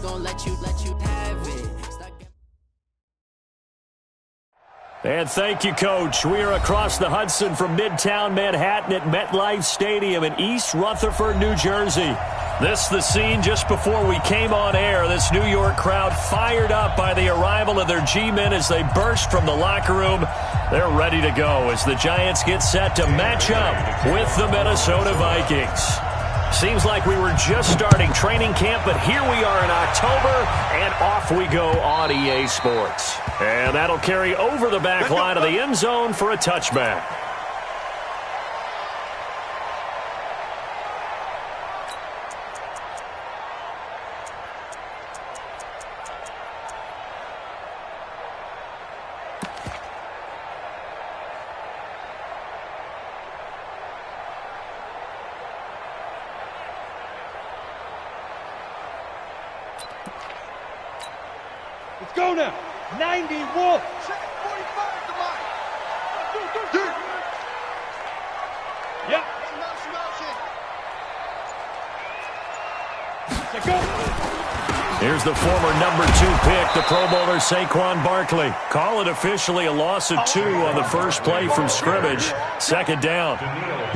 gon' let you have it. And thank you, Coach. We are across the Hudson from Midtown Manhattan at MetLife Stadium in East Rutherford, New Jersey. This is the scene just before we came on air. This New York crowd fired up by the arrival of their G-men as they burst from the locker room. They're ready to go as the Giants get set to match up with the Minnesota Vikings. Seems like we were just starting training camp, but here we are in October, and off we go on EA Sports. And that'll carry over the back line of the end zone for a touchback. Let's go now. 91. Check 45 to Mike. Yep. Let's go. Here's the former number 2 pick, the Pro Bowler Saquon Barkley. Call it officially a loss of 2 on the first play from scrimmage. Second down.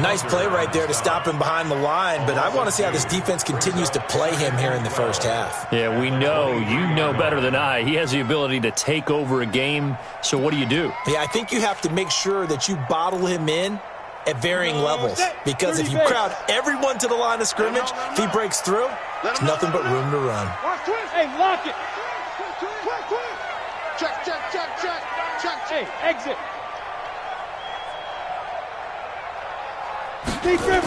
Nice play right there to stop him behind the line, but I want to see how this defense continues to play him here in the first half. Yeah, we know. You know better than I. He has the ability to take over a game, so what do you do? Yeah, I think you have to make sure that you bottle him in at varying levels, because if you crowd everyone to the line of scrimmage, if he breaks through, there's nothing but room to run. Hey, lock it. Check. Hey, exit. Deep rip.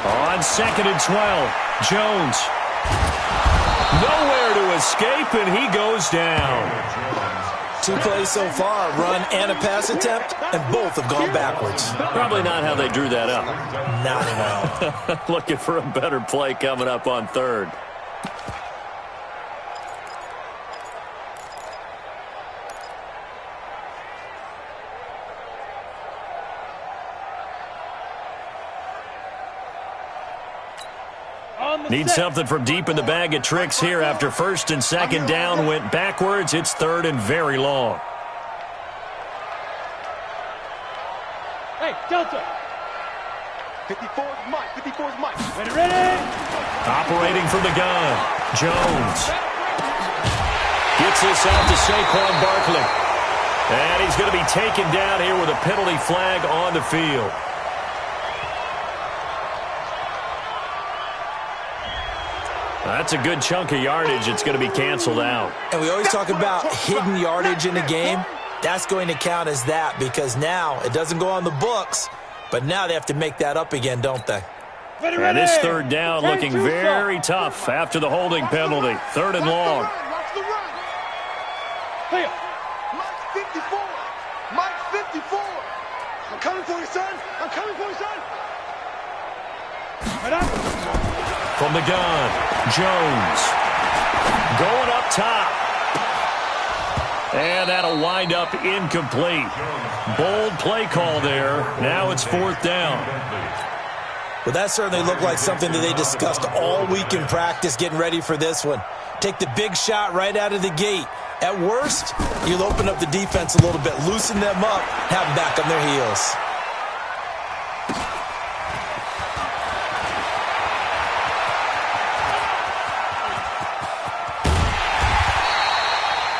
On 2nd and 12, Jones. Nowhere to escape, and he goes down. 2 plays so far, run and a pass attempt, and both have gone backwards. Probably not how they drew that up. Not at all. Looking for a better play coming up on 3rd. Need something from deep in the bag of tricks here after 1st and 2nd down went backwards. It's 3rd and very long. Hey, Delta. 54's Mike. Ready. Operating from the gun, Jones. Gets this out to Saquon Barkley. And he's going to be taken down here with a penalty flag on the field. That's a good chunk of yardage. It's going to be canceled out. And we always talk about hidden yardage in a game. That's going to count as that, because now it doesn't go on the books, but now they have to make that up again, don't they? And this 3rd down looking very tough after the holding penalty. 3rd and long. Hey. Mike 54. I'm coming for you, son. From the gun, Jones. Going up top. And that'll wind up incomplete. Bold play call there. Now it's 4th down. Well, that certainly looked like something that they discussed all week in practice getting ready for this one. Take the big shot right out of the gate. At worst, you'll open up the defense a little bit, loosen them up, have them back on their heels.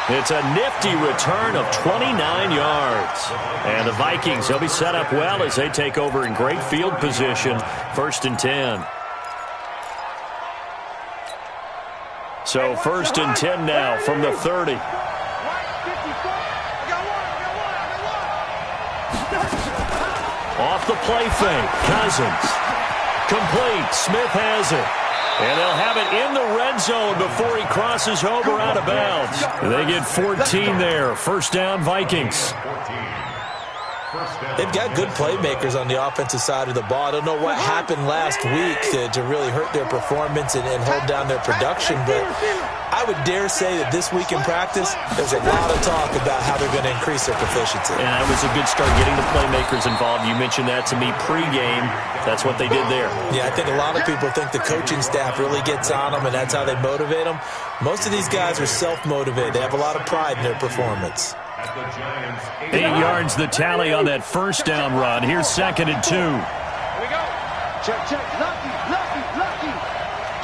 It's a nifty return of 29 yards. And the Vikings, they'll be set up well as they take over in great field position. 1st and 10. So 1st and 10 now from the 30. Off the play fake, Cousins. Complete, Smith has it. And they'll have it in the red zone before he crosses over out of bounds. They get 14 there. 1st down, Vikings. They've got good playmakers on the offensive side of the ball. I don't know what happened last week to really hurt their performance and hold down their production, but I would dare say that this week in practice, there's a lot of talk about how they're going to increase their proficiency. And that was a good start, getting the playmakers involved. You mentioned that to me pregame. That's what they did there. Yeah, I think a lot of people think the coaching staff really gets on them, and that's how they motivate them. Most of these guys are self-motivated. They have a lot of pride in their performance. 8 yards the tally on that first down run. Here's 2nd and 2. Here we go. Check, check. Lucky, lucky, lucky.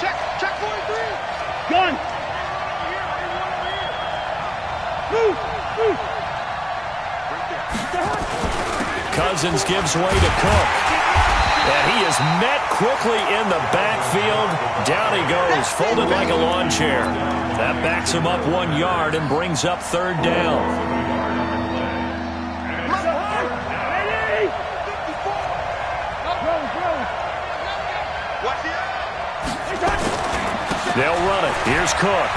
Check, check 43. Gun. Move, move. Cousins gives way to Cook. And he is met quickly in the backfield. Down he goes, folded like a lawn chair. That backs him up 1 yard and brings up 3rd down. They'll run it. Here's Cook.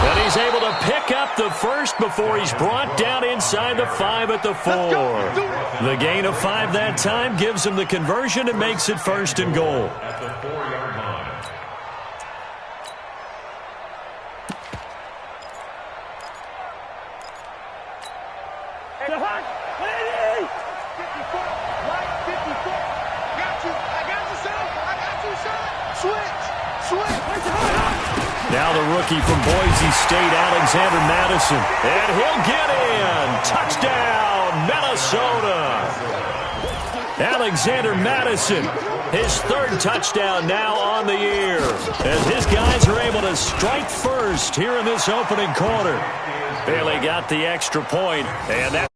And he's able to pick up the first before he's brought down inside the 5 at the 4. The gain of 5 that time gives him the conversion and makes it 1st and goal. At the 4-yard line. Now the rookie from Boise State, Alexander Madison. And he'll get in. Touchdown, Minnesota. Alexander Madison, his 3rd touchdown now on the year, as his guys are able to strike first here in this opening quarter. Bailey got the extra point, and that.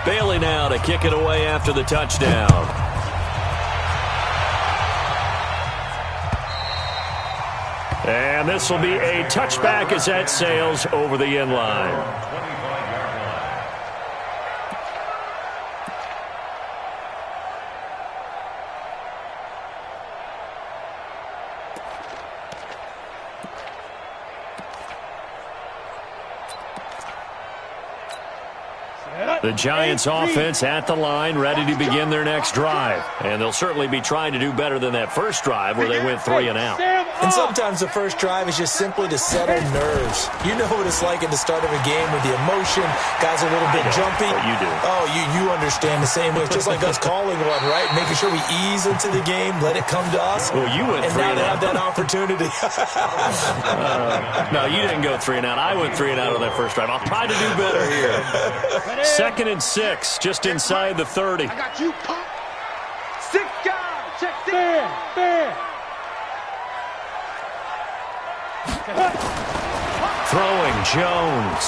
Bailey now to kick it away after the touchdown. And this will be a touchback as that sails over the end line. The Giants offense at the line, ready to begin their next drive. And they'll certainly be trying to do better than that first drive where they went 3 and out. And sometimes the first drive is just simply to settle nerves. You know what it's like at the start of a game with the emotion. Guys are a little bit jumpy. But you do. Oh, you understand the same way. It's just like us calling one, right? Making sure we ease into the game, let it come to us. Well, you went 3 and now and they out. have that opportunity. No, you didn't go 3 and out. I went 3 and out on that first drive. I'll try to do better here. 2nd and 6, just inside the 30. I got you, punk. 6 guys. Check 6. Fair. Throwing Jones.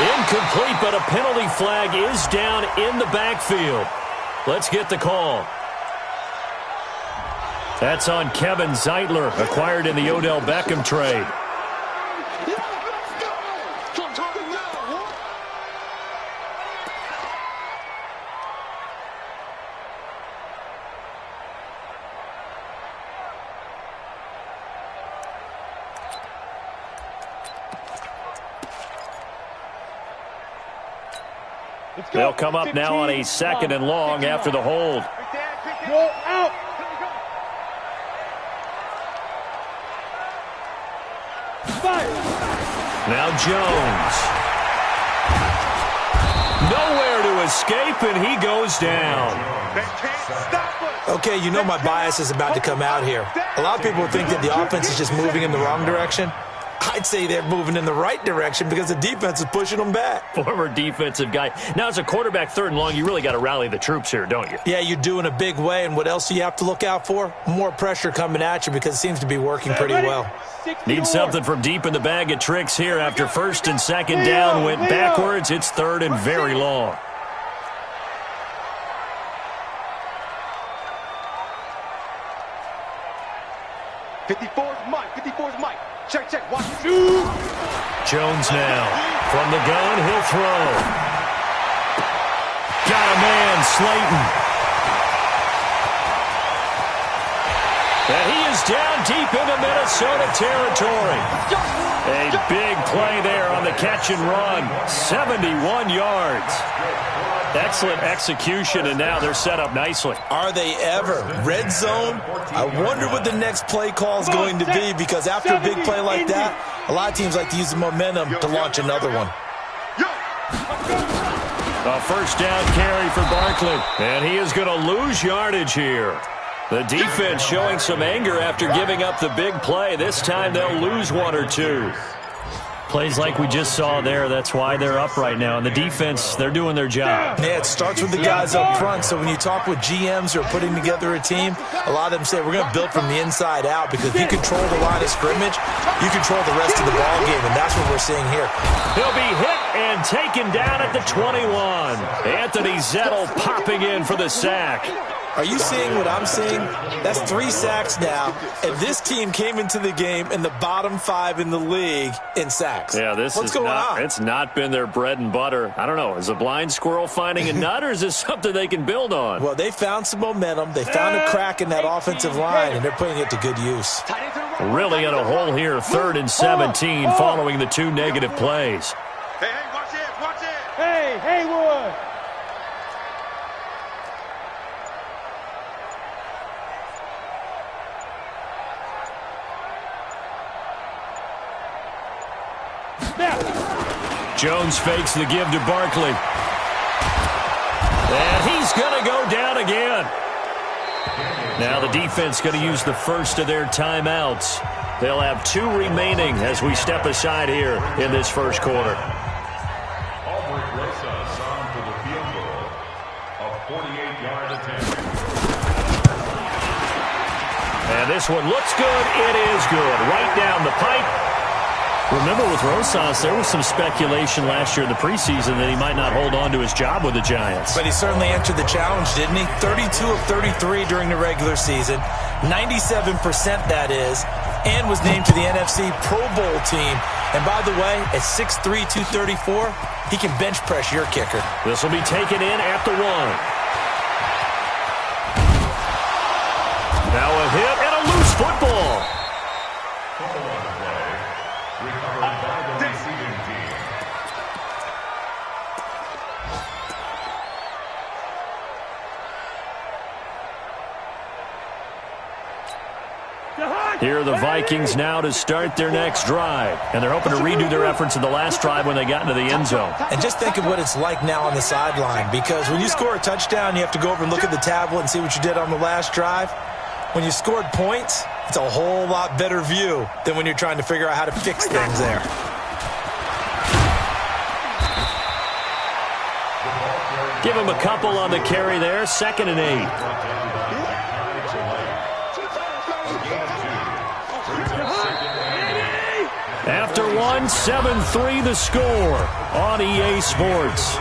Incomplete, but a penalty flag is down in the backfield. Let's get the call. That's on Kevin Zeitler, acquired in the Odell Beckham trade. They'll come up now on a 2nd and long after the hold. Go out. Now Jones. Nowhere to escape, and he goes down. Okay, you know my bias is about to come out here. A lot of people think that the offense is just moving in the wrong direction. I'd say they're moving in the right direction because the defense is pushing them back. Former defensive guy. Now, as a quarterback 3rd and long, you really got to rally the troops here, don't you? Yeah, you do in a big way. And what else do you have to look out for? More pressure coming at you because it seems to be working pretty well. Need something from deep in the bag of tricks here after 1st and 2nd down. Went backwards. It's 3rd and very long. Mike. Check, check. Watch. Jones now. From the gun, he'll throw. Got a man, Slayton. And he is down deep into Minnesota territory. A big play there on the catch and run. 71 yards. Excellent execution, and now they're set up nicely. Are they ever? Red zone? I wonder what the next play call is going to be, because after a big play like that, a lot of teams like to use the momentum to launch another one. A first down carry for Barkley, and he is going to lose yardage here. The defense showing some anger after giving up the big play. This time they'll lose one or two. Plays like we just saw there, that's why they're up right now. And the defense, they're doing their job. Yeah, it starts with the guys up front. So when you talk with GMs who are putting together a team, a lot of them say we're going to build from the inside out, because if you control the line of scrimmage, you control the rest of the ball game, and that's what we're seeing here. He'll be hit and taken down at the 21. Anthony Zettel popping in for the sack. Are you seeing what I'm seeing? That's 3 sacks now, and this team came into the game in the bottom 5 in the league in sacks. Yeah, what's going on? It's not been their bread and butter. I don't know. Is a blind squirrel finding a nut, or is this something they can build on? Well, they found some momentum. They found a crack in that offensive line, and they're putting it to good use. Really in a hole here, 3rd and 17, following the 2 negative plays. Hey, watch it, watch it. Hey, Haywood. Jones fakes the give to Barkley. And he's going to go down again. Now the defense going to use the first of their timeouts. They'll have 2 remaining as we step aside here in this first quarter. And this one looks good. It is good. Right down the pipe. Remember, with Rosas, there was some speculation last year in the preseason that he might not hold on to his job with the Giants. But he certainly answered the challenge, didn't he? 32 of 33 during the regular season, 97% that is, and was named to the NFC Pro Bowl team. And by the way, at 6'3", 234, he can bench press your kicker. This will be taken in at the 1. Now a hit and a loose football. Here are the Vikings now to start their next drive. And they're hoping to redo their efforts in the last drive when they got into the end zone. And just think of what it's like now on the sideline, because when you score a touchdown, you have to go over and look at the tablet and see what you did on the last drive. When you scored points, it's a whole lot better view than when you're trying to figure out how to fix things there. Give him a couple on the carry there. 2nd and 8. After 1, 7-3 the score on EA Sports.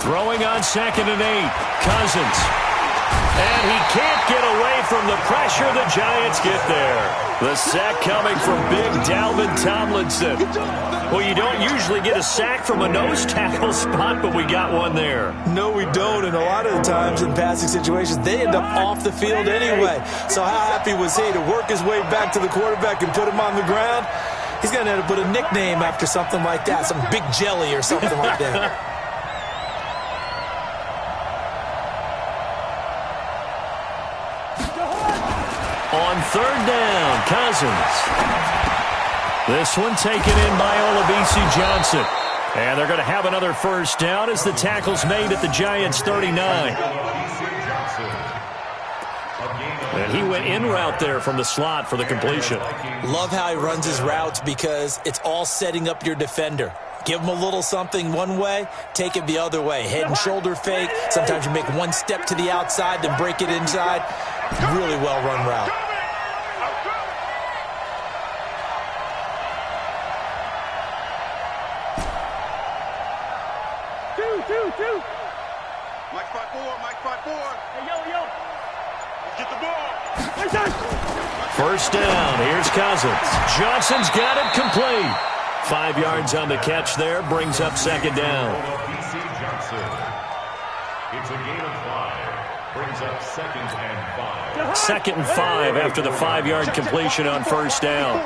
Throwing on 2nd and 8. Cousins. And he can't get away from the pressure. The Giants get there. The sack coming from big Dalvin Tomlinson. Well, you don't usually get a sack from a nose tackle spot, but we got one there. No, we don't. And a lot of the times in passing situations, they end up off the field anyway. So how happy was he to work his way back to the quarterback and put him on the ground? He's going to have to put a nickname after something like that, some Big Jelly or something like that. On 3rd down, Cousins. This one taken in by Olabisi Johnson. And they're going to have another first down as the tackle's made at the Giants' 39. And he went in route there from the slot for the completion. Love how he runs his routes, because it's all setting up your defender. Give him a little something one way, take it the other way. Head and shoulder fake. Sometimes you make one step to the outside, then break it inside. Really well-run route. Two. Mike 5-4. Hey, yo. Let's get the ball. First down. Here's Cousins. Johnson's got it complete. 5 yards on the catch there, brings up second down. It's a gain of 5. Brings up 2nd and 5. 2nd and 5 after the 5-yard completion on first down.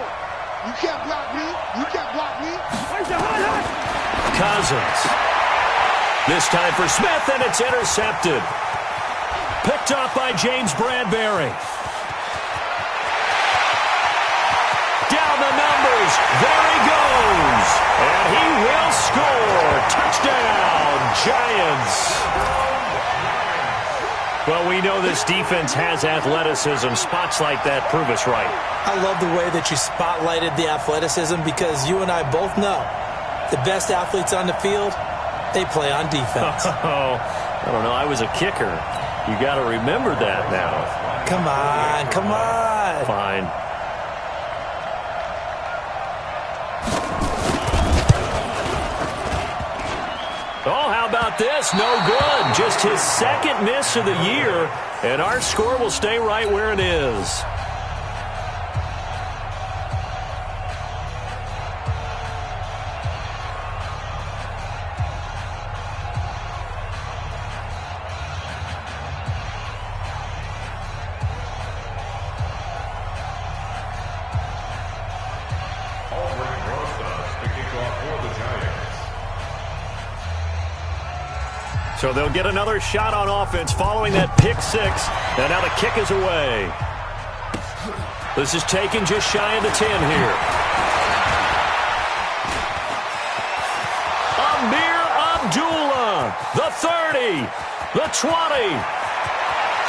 You can't block me. You can't block me. Cousins. This time for Smith, and it's intercepted. Picked off by James Bradbury. Down the numbers. There he goes. And he will score. Touchdown, Giants. Well, we know this defense has athleticism. Spots like that prove us right. I love the way that you spotlighted the athleticism because you and I both know the best athletes on the field, they play on defense. Oh, I don't know. I was a kicker. You got to remember that now. Come on, come on. Fine. Oh, how about this? No good. Just his 2nd miss of the year, and our score will stay right where it is. So they'll get another shot on offense following that pick 6. And now the kick is away. This is taken just shy of the 10 here. Amir Abdullah, the 30, the 20.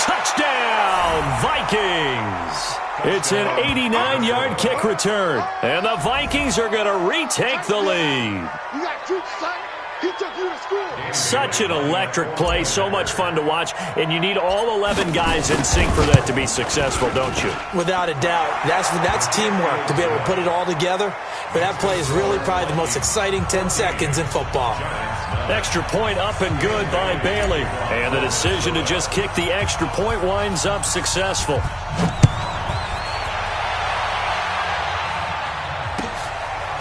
Touchdown, Vikings. It's an 89-yard kick return. And the Vikings are going to retake the lead. You got troops, son. He took you to school. Such an electric play, so much fun to watch, and you need all 11 guys in sync for that to be successful, don't you? Without a doubt. That's teamwork to be able to put it all together. But that play is really probably the most exciting 10 seconds in football. Extra point up and good by Bailey. And the decision to just kick the extra point winds up successful.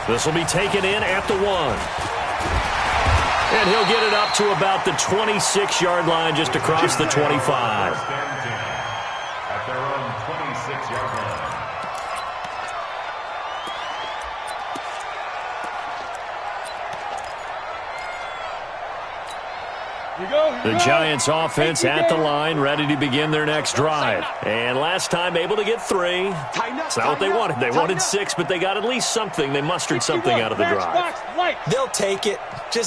This will be taken in at the 1. And he'll get it up to about the 26-yard line just across the 25. At their own 26-yard line. The Giants offense at the line, ready to begin their next drive. And last time able to get 3. It's not what they wanted. They wanted 6, but they got at least something. They mustered something out of the drive. They'll take it.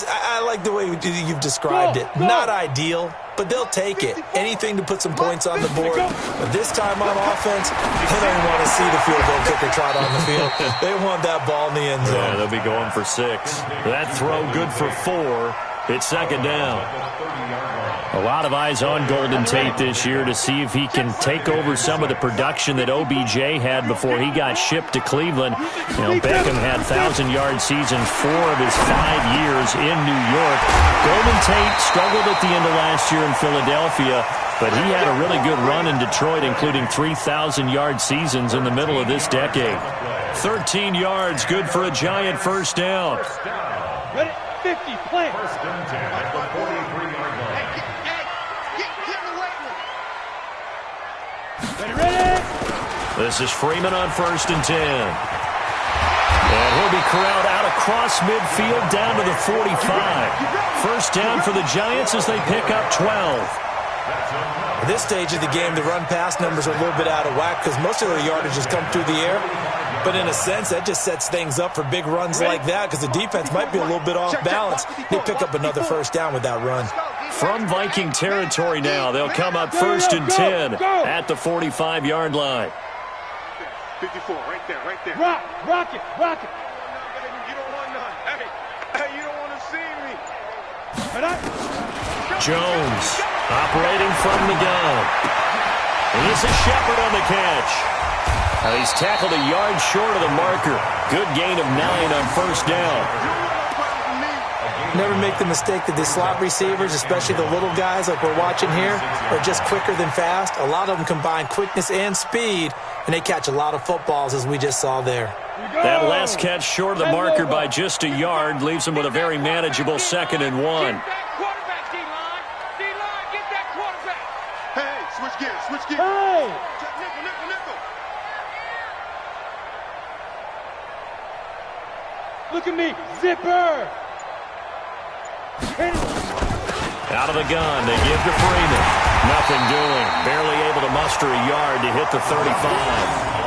I like the way you've described it. Not ideal, but they'll take it. Anything to put some points on the board. But this time on offense, they don't want to see the field goal kicker trot on the field. They want that ball in the end zone. Yeah, they'll be going for 6. That throw good for 4. It's second down. A lot of eyes on Golden Tate this year to see if he can take over some of the production that OBJ had before he got shipped to Cleveland. You know, Beckham had 1,000-yard seasons 4 of his 5 years in New York. Golden Tate struggled at the end of last year in Philadelphia, but he had a really good run in Detroit, including 3,000-yard seasons in the middle of this decade. 13 yards, good for a Giant first down. Ready? 50, plant. First and 10 at the 43-yard line. Ready? This is Freeman on first and 10. And he'll be corralled out across midfield down to the 45. First down for the Giants as they pick up 12. At this stage of the game, the run-pass numbers are a little bit out of whack because most of their yardage has come through the air. But in a sense, that just sets things up for big runs like that because the defense might be a little bit off balance. They pick up another first down with that run. From Viking territory now, they'll come up first and 10 at the 45-yard line. 54, right there. Rock it. You don't want none. Hey, you don't want to see me. Jones operating from the gun. And this is Shepard on the catch. Now he's tackled a yard short of the marker. Good gain of 9 on first down. Never make the mistake that the slot receivers, especially the little guys like we're watching here, are just quicker than fast. A lot of them combine quickness and speed, and they catch a lot of footballs as we just saw there. That last catch short of the marker by just a yard leaves him with a very manageable 2nd and 1. Get that quarterback, D-line. D-line, get that quarterback. Hey, switch gears, switch gears. Hey! Check, nickel. Look at me, zipper. Hit it. Out of the gun, they give to Freeman. Nothing doing. Barely able to muster a yard to hit the 35.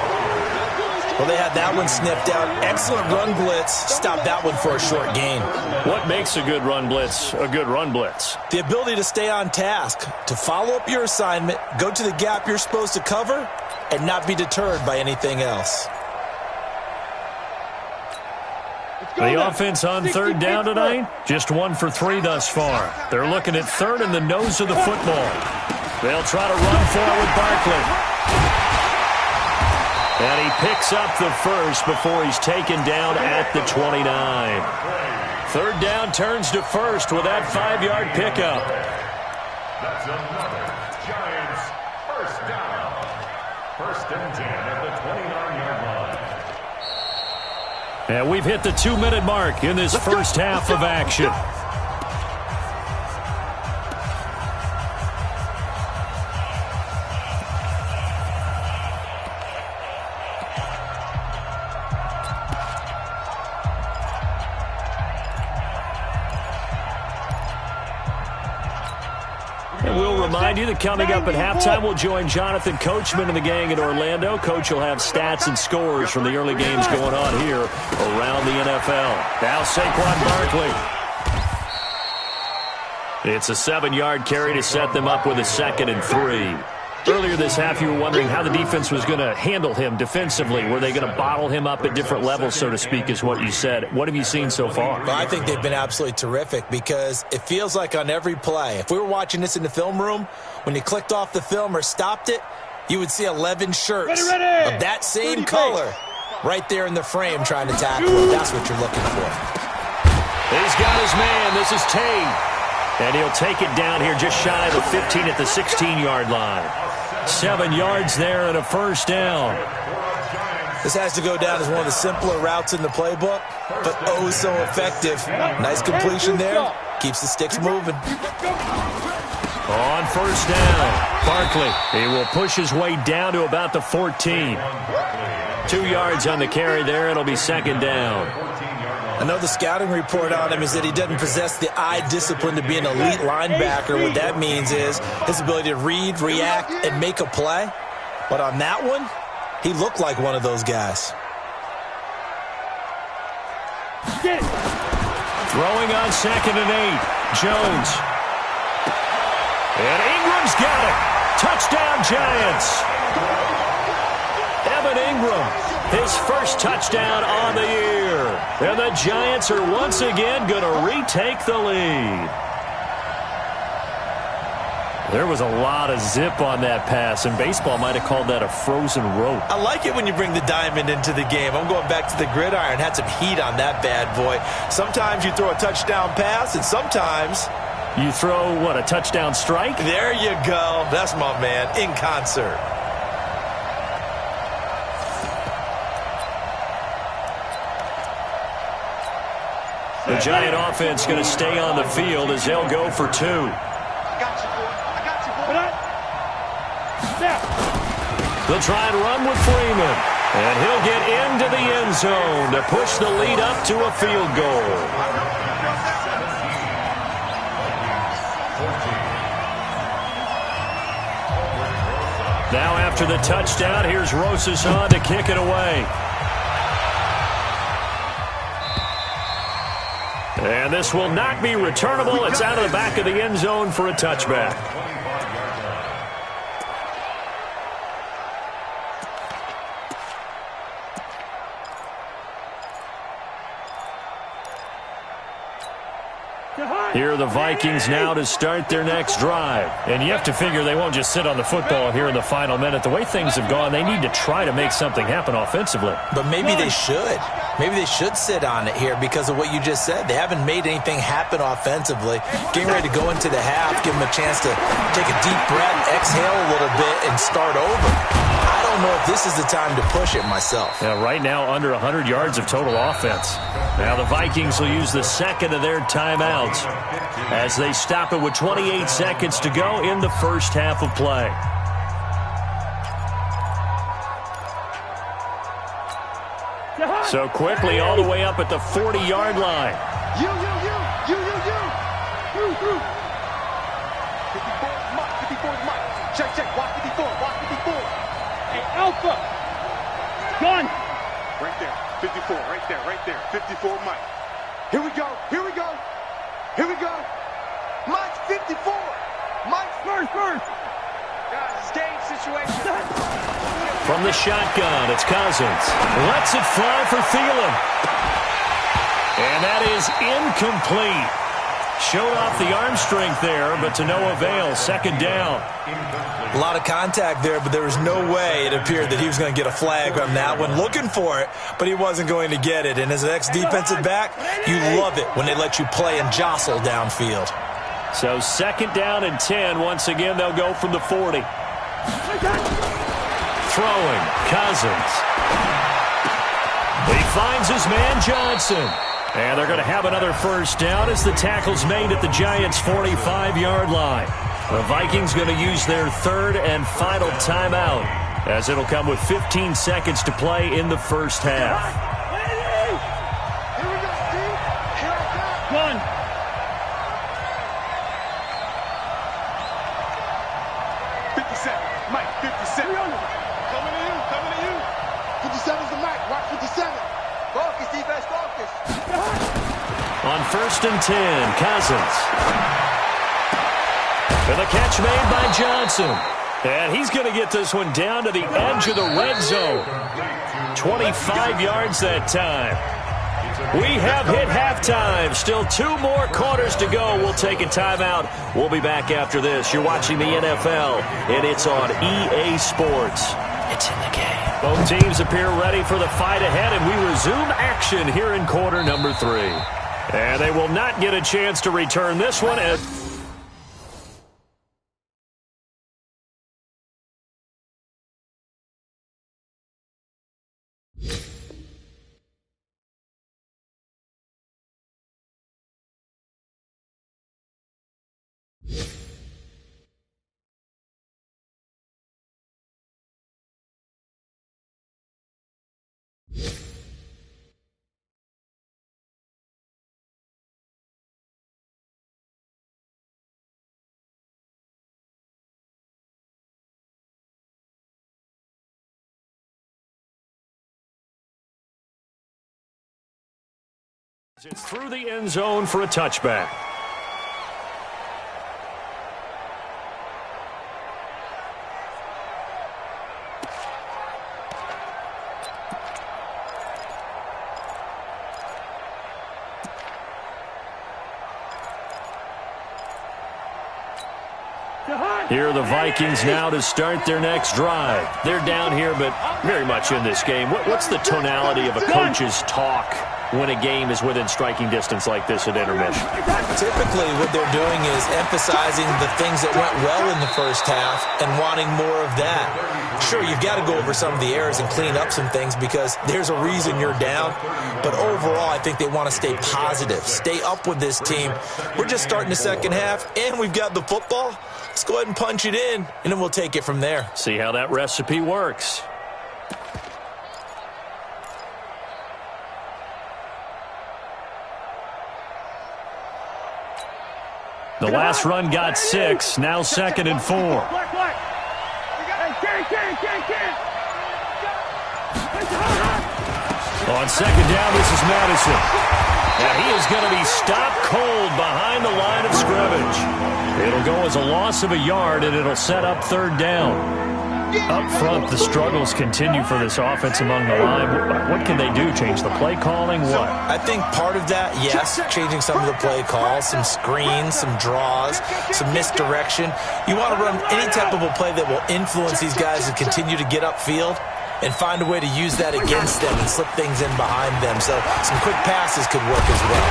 Well, they had that one sniffed out. Excellent run blitz. Stopped that one for a short gain. What makes a good run blitz a good run blitz? The ability to stay on task, to follow up your assignment, go to the gap you're supposed to cover, and not be deterred by anything else. The offense on 3rd down tonight, just 1 for 3 thus far. They're looking at 3rd in the nose of the football. They'll try to run for it with Barkley. And he picks up the first before he's taken down at the 29. 3rd down turns to 1st with that 5-yard pickup. That's another Giants first down. 1st and 10 at the 29-yard line. And we've hit the 2-minute mark in this first half of action. And we'll remind you that coming up at halftime, we'll join Jonathan Coachman and the gang in Orlando. Coach will have stats and scores from the early games going on here around the NFL. Now Saquon Barkley. It's a 7-yard carry to set them up with a 2nd and 3. Earlier this half, you were wondering how the defense was going to handle him defensively. Were they going to bottle him up at different levels, so to speak, is what you said. What have you seen so far? Well, I think they've been absolutely terrific because it feels like on every play, if we were watching this in the film room, when you clicked off the film or stopped it, you would see 11 shirts of that same color right there in the frame trying to tackle him. That's what you're looking for. He's got his man. This is Tate. And he'll take it down here just shy of the 15 at the 16-yard line. 7 yards there and a 1st down. This has to go down as one of the simpler routes in the playbook, but oh so effective. Nice completion there. Keeps the sticks moving. On 1st down, Barkley. He will push his way down to about the 14. 2 yards on the carry there. It'll be 2nd down. I know the scouting report on him is that he doesn't possess the eye discipline to be an elite linebacker. What that means is his ability to read, react, and make a play. But on that one, he looked like one of those guys. Throwing on 2nd and 8. Jones. And Ingram's got it. Touchdown, Giants. Evan Ingram, his first touchdown on the year. And the Giants are once again going to retake the lead. There was a lot of zip on that pass, and baseball might have called that a frozen rope. I like it when you bring the diamond into the game. I'm going back to the gridiron. Had some heat on that bad boy. Sometimes you throw a touchdown pass, and sometimes you throw, what, a touchdown strike? There you go. That's my man, in concert. The Giant offense going to stay on the field as they'll go for 2. I got you, boy. They'll try and run with Freeman. And he'll get into the end zone to push the lead up to a field goal. Now after the touchdown, here's Rosas on to kick it away. And this will not be returnable. It's out of the back of the end zone for a touchback. Here are the Vikings now to start their next drive. And you have to figure they won't just sit on the football here in the final minute. The way things have gone, they need to try to make something happen offensively. But maybe they should. Maybe they should sit on it here because of what you just said. They haven't made anything happen offensively. Getting ready to go into the half, give them a chance to take a deep breath, exhale a little bit, and start over. I don't know if this is the time to push it myself. Yeah, right now under 100 yards of total offense. Now the Vikings will use the second of their timeouts as they stop it with 28 seconds to go in the first half of play. So quickly all the way up at the 40-yard line. You. 54 is Mike. Check. Watch 54. Hey, Alpha. Gun. Right there. 54. Right there. 54 Mike. Here we go. Mike's 54. Mike's first. Guys, it's game situation. From the shotgun, it's Cousins. Lets it fly for Thielen. And that is incomplete. Showed off the arm strength there, but to no avail. Second down. A lot of contact there, but there was no way it appeared that he was going to get a flag on that one. Looking for it, but he wasn't going to get it. And as an ex-defensive back, you love it when they let you play and jostle downfield. So second down and 10. Once again, they'll go from the 40. Throwing, Cousins. He finds his man Johnson. And they're going to have another first down as the tackle's made at the Giants' 45-yard line. The Vikings going to use their third and final timeout as it'll come with 15 seconds to play in the first half. Here we go, Steve. Here I come. Gun. 57. Mike, 57. Coming to you. 57's the Mike. Watch 57. Focus, defense, focus. On first and 10, Cousins. And the catch made by Johnson. And he's going to get this one down to the edge of the red zone. 25 yards that time. We have hit halftime. Still 2 more quarters to go. We'll take a timeout. We'll be back after this. You're watching the NFL, and it's on EA Sports. It's in the game. Both teams appear ready for the fight ahead, and we resume action here in quarter number 3. And they will not get a chance to return this one. It's through the end zone for a touchback. Here are the Vikings now to start their next drive. They're down here, but very much in this game. What's the tonality of a coach's talk when a game is within striking distance like this at intermission? Typically, what they're doing is emphasizing the things that went well in the first half and wanting more of that. Sure, you've got to go over some of the errors and clean up some things because there's a reason you're down. But overall, I think they want to stay positive, stay up with this team. We're just starting the second half, and we've got the football. Let's go ahead and punch it in, and then we'll take it from there. See how that recipe works. The last run got 6, now second and 4. On second down, this is Madison. And he is going to be stopped cold behind the line of scrimmage. It'll go as a loss of a yard, and it'll set up third down. Up front, the struggles continue for this offense among the line. What can they do? Change the play calling? What? I think part of that, yes, changing some of the play calls, some screens, some draws, some misdirection. You want to run any type of a play that will influence these guys to continue to get upfield and find a way to use that against them and slip things in behind them. So some quick passes could work as well.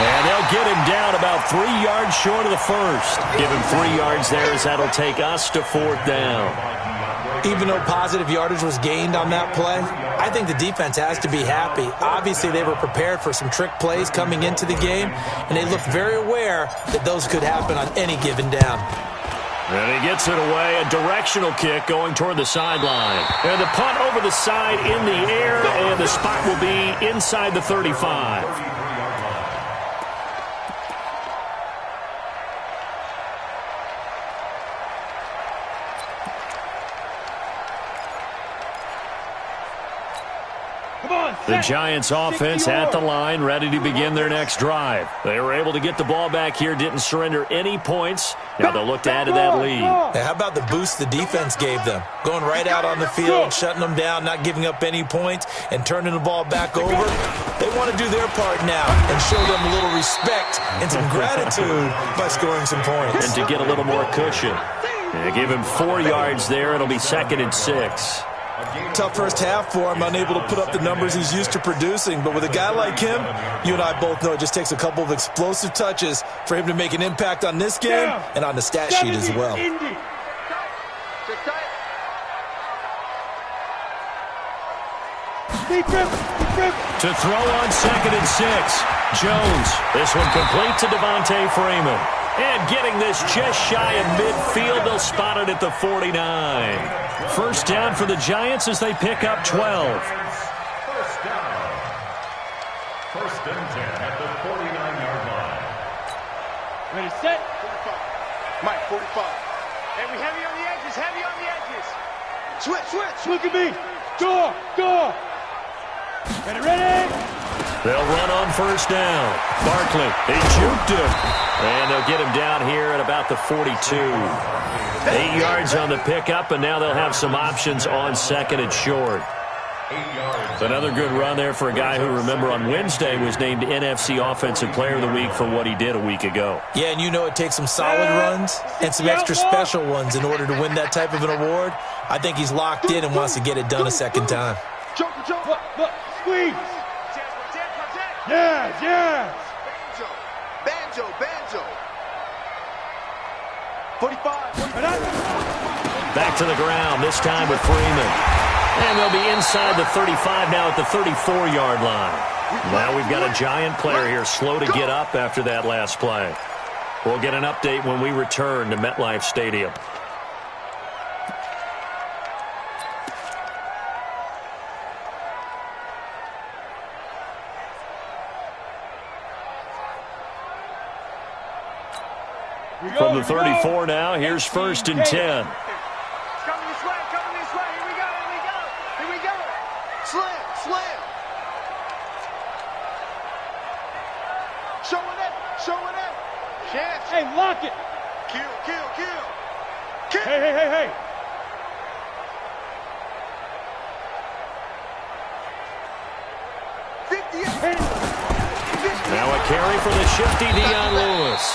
And they'll get him down about 3 yards short of the first. Give him 3 yards there as that'll take us to fourth down. Even though positive yardage was gained on that play, I think the defense has to be happy. Obviously, they were prepared for some trick plays coming into the game, and they looked very aware that those could happen on any given down. And he gets it away, a directional kick going toward the sideline. And the punt over the side in the air, and the spot will be inside the 35. The Giants offense at the line, ready to begin their next drive. They were able to get the ball back here, didn't surrender any points. Now they'll look to add to that lead. Hey, how about the boost the defense gave them? Going right out on the field, shutting them down, not giving up any points, and turning the ball back over. They want to do their part now and show them a little respect and some gratitude by scoring some points. And to get a little more cushion. They give him 4 yards there. It'll be 2nd and 6. Tough first half for him, unable to put up the numbers he's used to producing. But with a guy like him, you and I both know it just takes a couple of explosive touches for him to make an impact on this game and on the stat sheet as well. To throw on 2nd and 6. Jones. This one complete to Devontae Freeman. And getting this just shy of midfield, they'll spot it at the 49. First down for the Giants as they pick up 12. First down. 1st and 10 at the 49-yard line. Ready, set. 45. Mike, 45. And we heavy on the edges, heavy on the edges. Switch. Look at me. Go. Ready. They'll run on first down. Barkley, they juked him. And they'll get him down here at about the 42. 8 yards on the pickup, and now they'll have some options on 2nd and short. Another good run there for a guy who, remember, on Wednesday was named NFC Offensive Player of the Week for what he did a week ago. Yeah, and you know it takes some solid runs and some extra special ones in order to win that type of an award. I think he's locked in and wants to get it done a second time. Jump. Squeeze. Yes. Banjo. 45. Back to the ground, this time with Freeman. And they'll be inside the 35 now at the 34-yard line. Now we've got a Giant player here slow to get up after that last play. We'll get an update when we return to MetLife Stadium. From the 34 now, here's 1st and 10. Coming this way. Here we go. Slam. Showing it. Chance. Hey, lock it. Kill. Hey. Now a carry for the shifty Dion Lewis.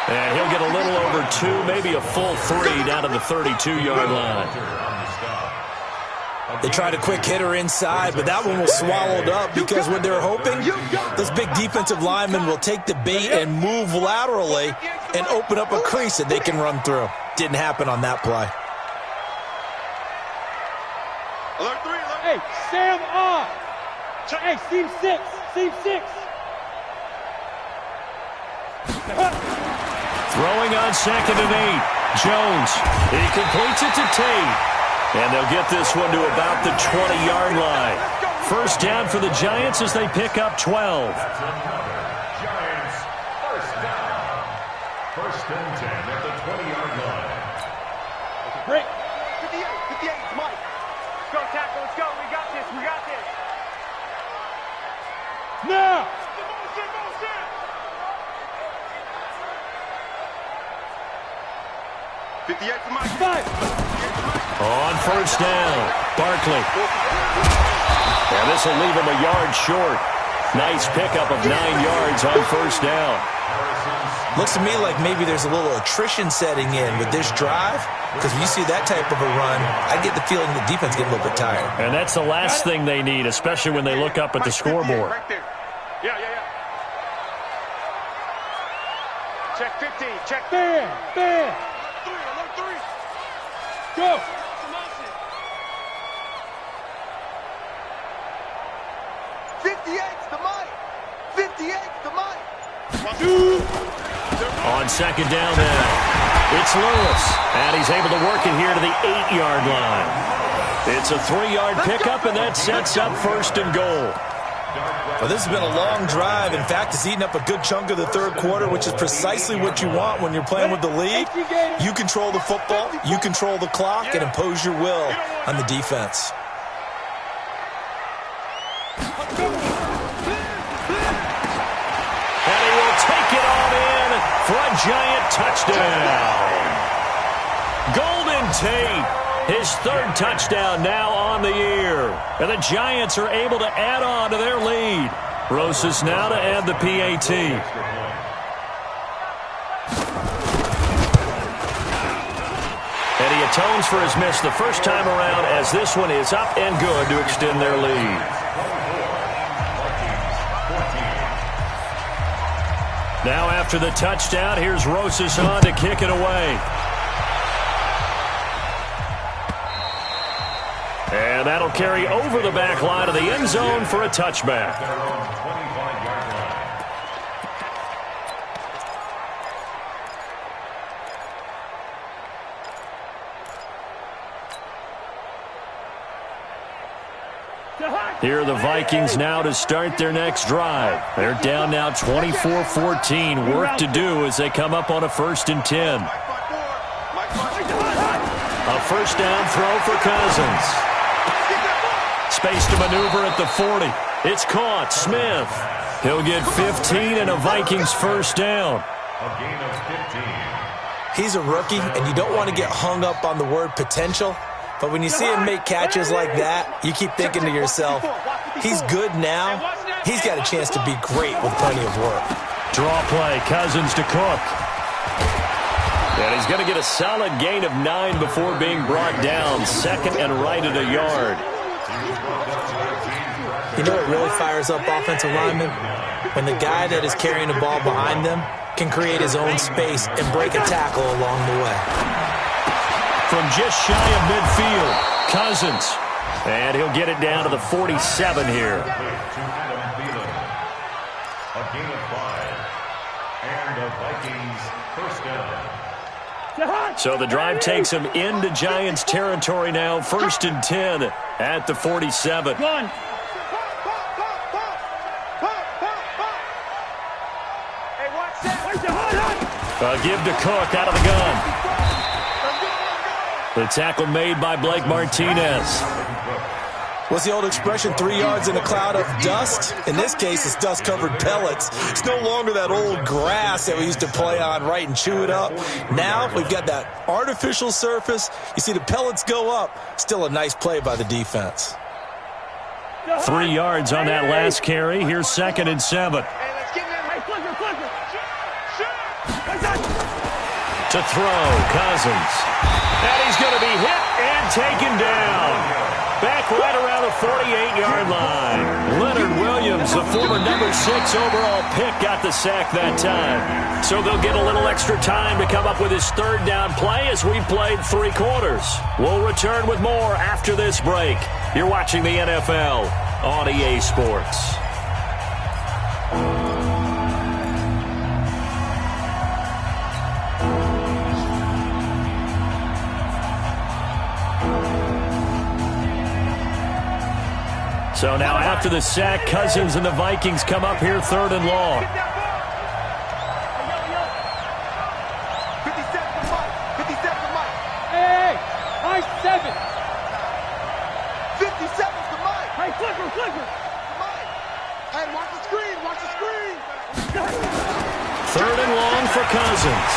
And he'll get a little over 2, maybe a full 3 down to the 32-yard line. They tried a quick hitter inside, but that one was swallowed up because what they're hoping, this big defensive lineman will take the bait and move laterally and open up a crease that they can run through. Didn't happen on that play. Alert 3. Hey, Sam off. Hey, seam 6. Throwing on 2nd and 8. Jones. He completes it to Tate. And they'll get this one to about the 20-yard line. First down for the Giants as they pick up 12. That's another Giants first down. 1st and 10 at the 20-yard line. Break. 58, Mike. Go, tackle. Let's go. We got this. Now. 58 for Mike. 5. On first down, Barkley. And this will leave him a yard short. Nice pickup of 9 yards on first down. Looks to me like maybe there's a little attrition setting in with this drive, because when you see that type of a run, I get the feeling the defense getting a little bit tired. And that's the last thing they need, especially when they look up at the scoreboard. Right there. Yeah. Check 15. Check. Bam. Alert 3. Go. 58's the mic. 58's the mic. On second down now, it's Lewis, and he's able to work it here to the 8-yard line. It's a 3-yard pickup, and that sets up first and goal. Well, this has been a long drive. In fact, it's eaten up a good chunk of the third quarter, which is precisely what you want when you're playing with the lead. You control the football, you control the clock, and impose your will on the defense. And he will take it on in for a giant touchdown. Golden Tate, his third touchdown now on the year. And the Giants are able to add on to their lead. Rosas now to add the PAT. And he atones for his miss the first time around as this one is up and good to extend their lead. Now after the touchdown, here's Rosas on to kick it away. And that'll carry over the back line of the end zone for a touchback. Here are the Vikings now to start their next drive. They're down now 24-14. Work to do as they come up on a 1st and 10. A first down throw for Cousins. Space to maneuver at the 40. It's caught. Smith. He'll get 15 and a Vikings first down. A gain of 15. He's a rookie, and you don't want to get hung up on the word potential. But when you see him make catches like that, you keep thinking to yourself, he's good now. He's got a chance to be great with plenty of work. Draw play. Cousins to Cook. And he's going to get a solid gain of 9 before being brought down. Second and right at a yard. You know what really fires up offensive linemen? When the guy that is carrying the ball behind them can create his own space and break a tackle along the way. From just shy of midfield, Cousins. And he'll get it down to the 47 here. A gain of 5. And the Vikings first down. So the drive takes him into Giants territory now. 1st and 10 at the 47. A give to Cook out of the gun. The tackle made by Blake Martinez. What's the old expression, 3 yards in a cloud of dust? In this case, it's dust-covered pellets. It's no longer that old grass that we used to play on, right, and chew it up. Now we've got that artificial surface. You see the pellets go up. Still a nice play by the defense. 3 yards on that last carry. Here's 2nd and 7. To throw, Cousins. And he's going to be hit and taken down. Back right around the 48-yard line. Leonard Williams, the former number 6 overall pick, got the sack that time. So they'll get a little extra time to come up with his 3rd down play as we've played 3 quarters. We'll return with more after this break. You're watching the NFL on EA Sports. So now after the sack, Cousins and the Vikings come up here 3rd and long. 57 to Mike. 57 to Mike. Hey, Mike 7. 57 to Mike. Hey, flicker. Mike. Hey, watch the screen. 3rd and long for Cousins.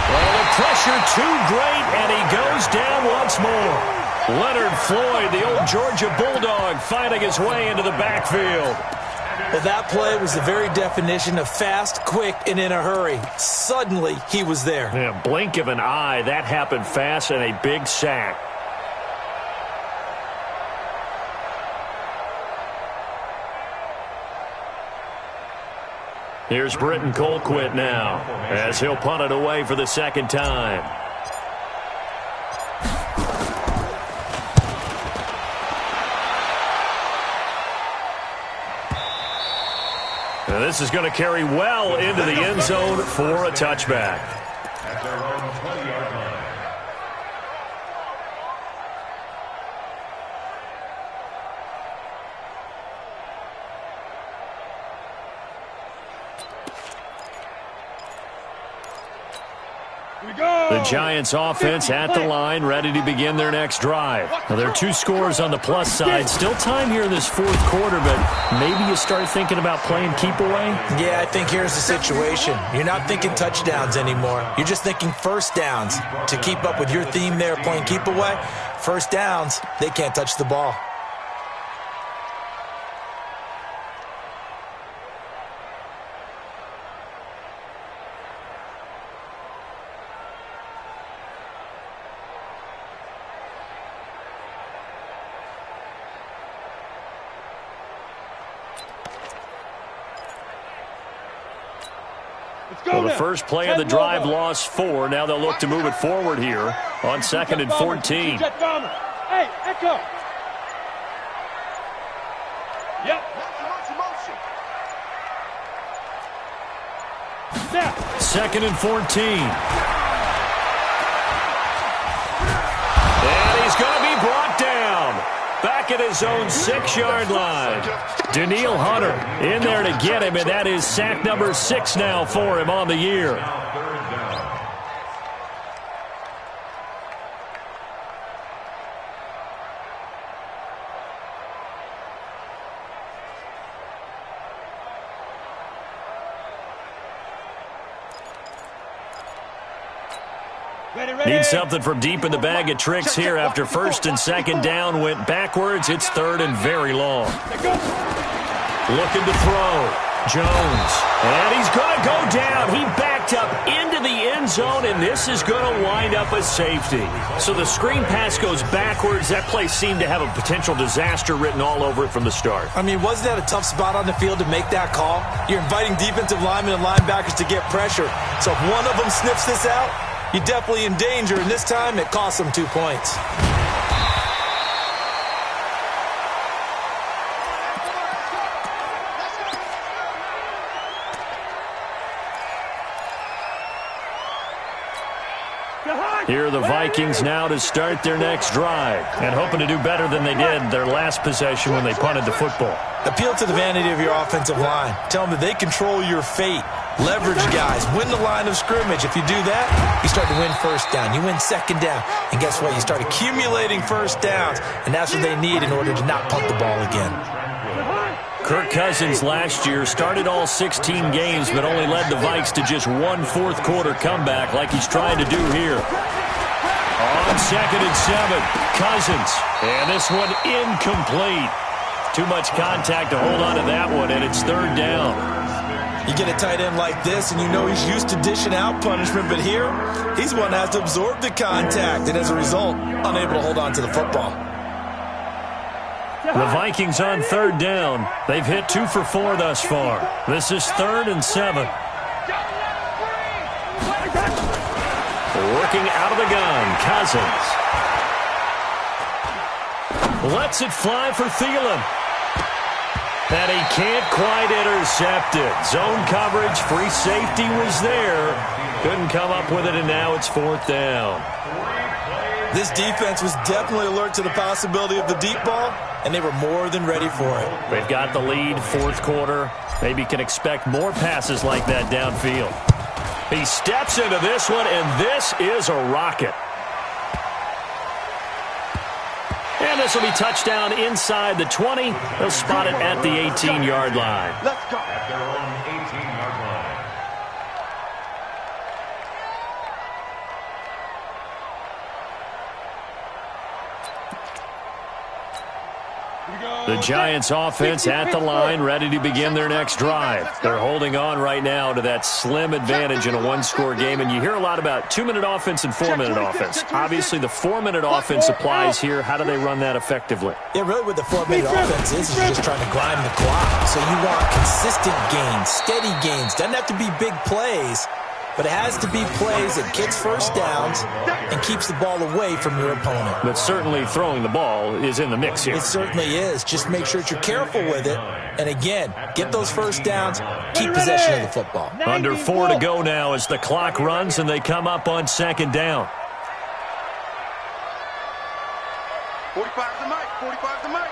Well, the pressure too great, and he goes down once more. Leonard Floyd, the old Georgia Bulldog, fighting his way into the backfield. Well, that play was the very definition of fast, quick, and in a hurry. Suddenly, he was there. Yeah, blink of an eye, that happened fast, and a big sack. Here's Britton Colquitt now, as he'll punt it away for the 2nd time. And this is going to carry well into the end zone for a touchback. At their own 20-yard line. The Giants offense at the line, ready to begin their next drive. Now, there are 2 scores on the plus side. Still time here in this 4th quarter, but maybe you start thinking about playing keep away? Yeah, I think here's the situation. You're not thinking touchdowns anymore. You're just thinking first downs. To keep up with your theme there, playing keep away, first downs, they can't touch the ball. Well, the first play of the drive lost 4. Now they'll look to move it forward here on 2nd and 14. Hey, Echo. Yep. 2nd and 14. And he's going to be brought down. Back at his own 6-yard line. Daniil Hunter in there to get him, and that is sack number 6 now for him on the year. Need something from deep in the bag of tricks here after 1st and 2nd down went backwards. It's 3rd and very long. Looking to throw. Jones. And he's going to go down. He backed up into the end zone, and this is going to wind up a safety. So the screen pass goes backwards. That play seemed to have a potential disaster written all over it from the start. I mean, wasn't that a tough spot on the field to make that call? You're inviting defensive linemen and linebackers to get pressure. So if one of them sniffs this out, you're definitely in danger, and this time it cost them 2 points. Here are the Vikings now to start their next drive and hoping to do better than they did their last possession when they punted the football. Appeal to the vanity of your offensive line. Tell them that they control your fate. Leverage guys. Win the line of scrimmage. If you do that, you start to win first down. You win second down. And guess what? You start accumulating first downs. And that's what they need in order to not punt the ball again. Kirk Cousins last year started all 16 games but only led the Vikes to just 1 fourth-quarter comeback like he's trying to do here. On 2nd and 7, Cousins. And this one incomplete. Too much contact to hold on to that one, and it's 3rd down. You get a tight end like this, and you know he's used to dishing out punishment, but here, he's one that has to absorb the contact, and as a result, unable to hold on to the football. The Vikings on 3rd down. They've hit 2 for 4 thus far. This is 3rd and 7. Working out of the gun, Cousins. Lets it fly for Thielen. And he can't quite intercept it. Zone coverage, free safety was there. Couldn't come up with it, and now it's 4th down. This defense was definitely alert to the possibility of the deep ball, and they were more than ready for it. They've got the lead, 4th quarter. Maybe can expect more passes like that downfield. He steps into this one, and this is a rocket. And this will be touchdown inside the 20. They'll spot it at the 18-yard line. Let's go. At their own 18-yard line. The Giants offense at the line, ready to begin their next drive. They're holding on right now to that slim advantage in a 1-score game, and you hear a lot about 2-minute offense and 4-minute offense. Obviously, the 4-minute offense applies here. How do they run that effectively? Yeah, really what the 4-minute offense is just trying to grind the clock. So you want consistent gains, steady gains. Doesn't have to be big plays, but it has to be plays that gets first downs and keeps the ball away from your opponent. But certainly throwing the ball is in the mix here. It certainly is. Just make sure that you're careful with it. And again, get those first downs, keep possession of the football. Under 4 to go now as the clock runs and they come up on second down. 45 to Mike. 45 to Mike.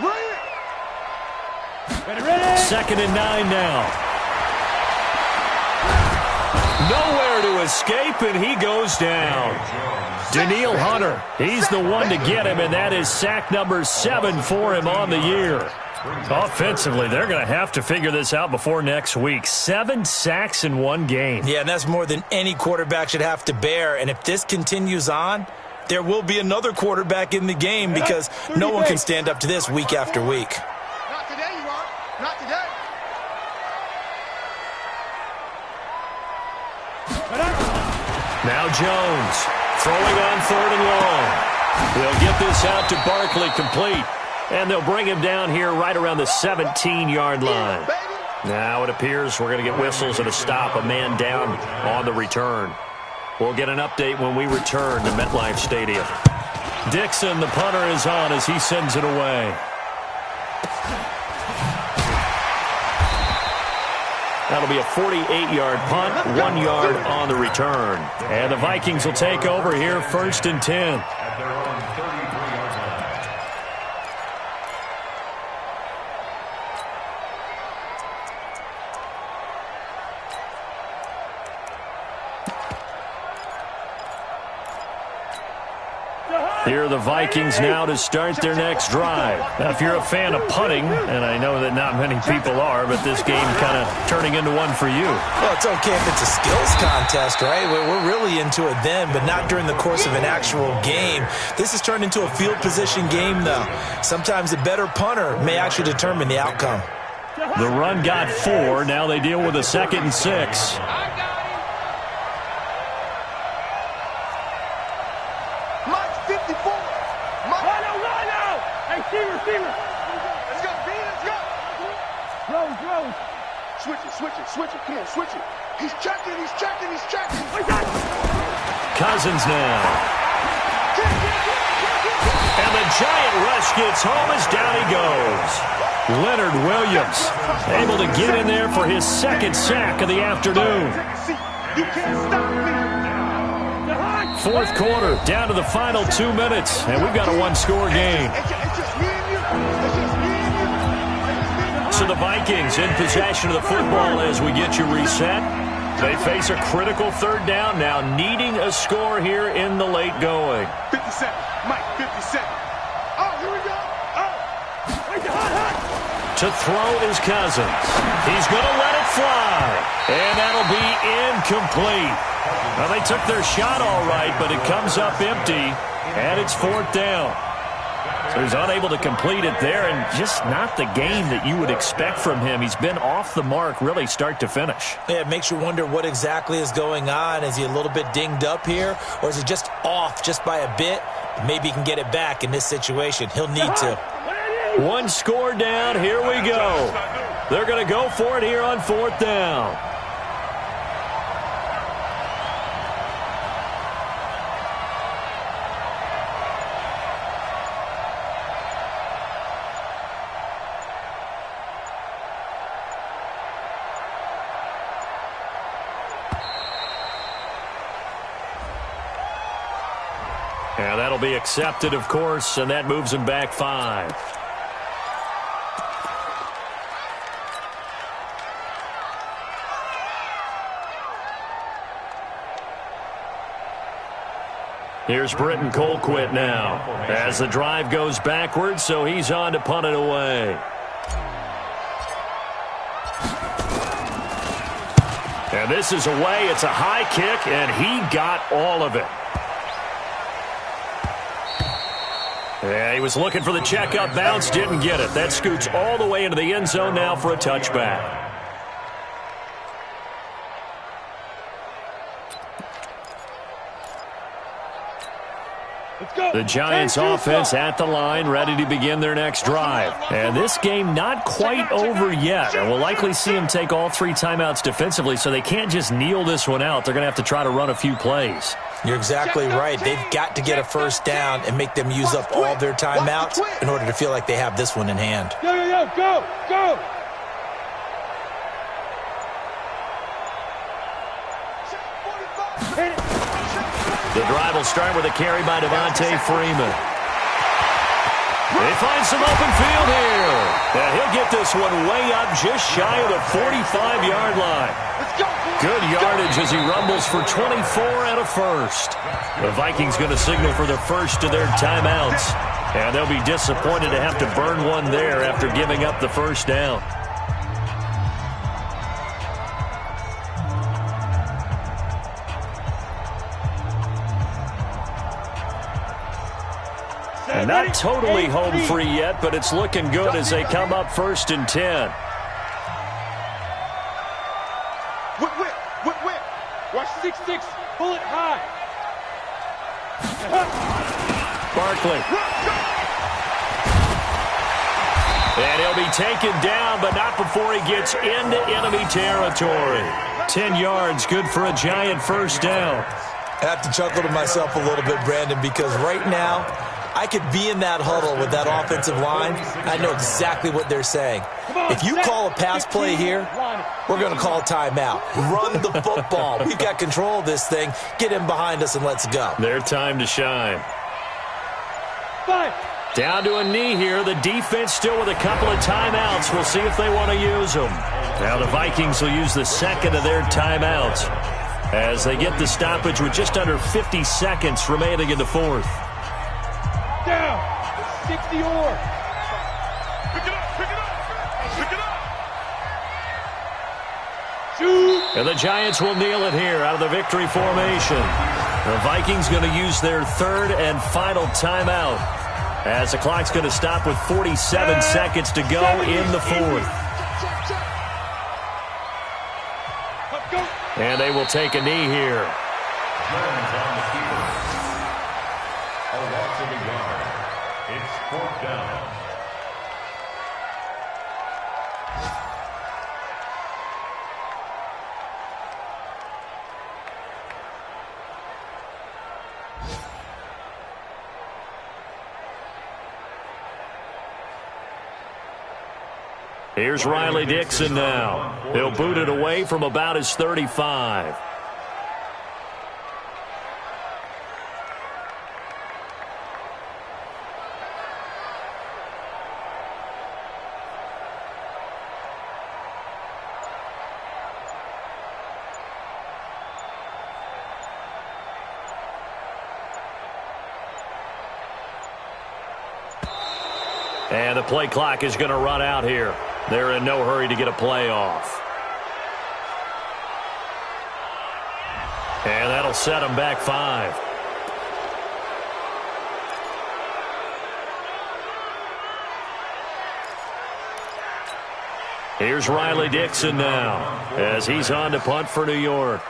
Bring it. Second and 9 now. Nowhere to escape, and he goes down. Danielle Hunter, he's the one to get him, and that is sack number 7 for him on the year. Offensively, they're going to have to figure this out before next week. 7 sacks in one game. Yeah, and that's more than any quarterback should have to bear. And if this continues on, there will be another quarterback in the game because no one can stand up to this week after week. Not today, you are. Not today. Now Jones throwing on 3rd and long. They'll get this out to Barkley complete. And they'll bring him down here right around the 17-yard line. Now it appears we're going to get whistles and a stop, a man down on the return. We'll get an update when we return to MetLife Stadium. Dixon, the punter, is on as he sends it away. That'll be a 48-yard punt, 1 yard on the return. And the Vikings will take over here, 1st and 10. At their own 33-yard line. Here are the Vikings now to start their next drive. Now, if you're a fan of punting, and I know that not many people are, but this game kind of turning into one for you. Well, it's okay if it's a skills contest, right? We're really into it then, but not during the course of an actual game. This has turned into a field position game, though. Sometimes a better punter may actually determine the outcome. The run got 4. Now they deal with a 2nd and 6. Mike 54. Mike. Receiver. Let's go, B. Let's go. Throw. Switch it. Come on, switch it. He's checking. Cousins now. And the giant rush gets home as down he goes. Leonard Williams able to get in there for his 2nd sack of the afternoon. Take a seat. You can't stop me. 4th quarter, down to the final 2 minutes, and we've got a 1-score game. It's just me and you. So the Vikings in possession of the football as we get you reset. They face a critical 3rd down now, needing a score here in the late going. 57. Mike, 57. Oh, here we go. To throw is Cousins. He's going to let it fly. And that'll be incomplete. Well, they took their shot all right, but it comes up empty, and it's 4th down. So he's unable to complete it there, and just not the game that you would expect from him. He's been off the mark really start to finish. Yeah, it makes you wonder what exactly is going on. Is he a little bit dinged up here, or is he just off just by a bit? Maybe he can get it back in this situation. He'll need to. 1 score down. Here we go. They're going to go for it here on 4th down. And that'll be accepted, of course, and that moves him back 5. Here's Britton Colquitt now as the drive goes backwards, so he's on to punt it away. And this is away. It's a high kick, and he got all of it. Yeah, he was looking for the checkup bounce, didn't get it. That scoots all the way into the end zone now for a touchback. Let's The Giants offense at the line, ready to begin their next drive. And this game not quite over yet. And we'll likely see them take all 3 timeouts defensively, so they can't just kneel this one out. They're going to have to try to run a few plays. You're exactly right. They've got to get a first down and make them use up all their timeouts in order to feel like they have this one in hand. Go! The drive will start with a carry by Devontae Freeman. They find some open field here. And he'll get this one way up just shy of the 45-yard line. Good yardage as he rumbles for 24 and a first. The Vikings going to signal for the first of their timeouts. And they'll be disappointed to have to burn one there after giving up the first down. And not totally home free yet, but it's looking good as they come up 1st and 10. Whip. Watch 6-6. Pull it high. Barkley. And he'll be taken down, but not before he gets into enemy territory. 10 yards, good for a Giant first down. I have to chuckle to myself a little bit, Brandon, because right now I could be in that huddle with that offensive line. I know exactly what they're saying. If you call a pass play here, we're going to call a timeout. Run the football. We've got control of this thing. Get him behind us and let's go. Their time to shine. Down to a knee here. The defense still with a couple of timeouts. We'll see if they want to use them. Now the Vikings will use the second of their timeouts as they get the stoppage with just under 50 seconds remaining in the fourth. Down. 60 or. Pick it up. Shoot. And the Giants will kneel it here out of the victory formation. The Vikings going to use their third and final timeout as the clock's going to stop with 47 seconds to go in the fourth. And they will take a knee here. Jones on the keeper. A loss of a yard. It's 4th down. Here's Riley Dixon now. He'll boot it away from about his 35. And the play clock is going to run out here. They're in no hurry to get a play off. And that'll set them back 5. Here's Riley Dixon now as he's on to punt for New York.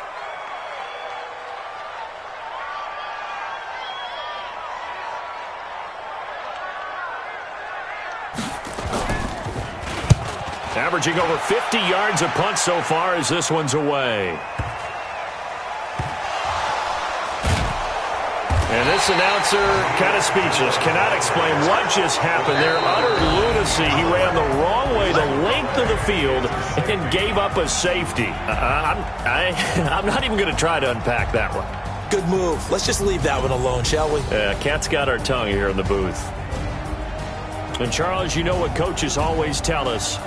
Averaging over 50 yards a punt so far as this one's away. And this announcer kind of speechless. Cannot explain what just happened there. Utter lunacy. He ran the wrong way the length of the field and gave up a safety. I'm not even going to try to unpack that one. Good move. Let's just leave that one alone, shall we? Cat's got our tongue here in the booth. And Charles, you know what coaches always tell us.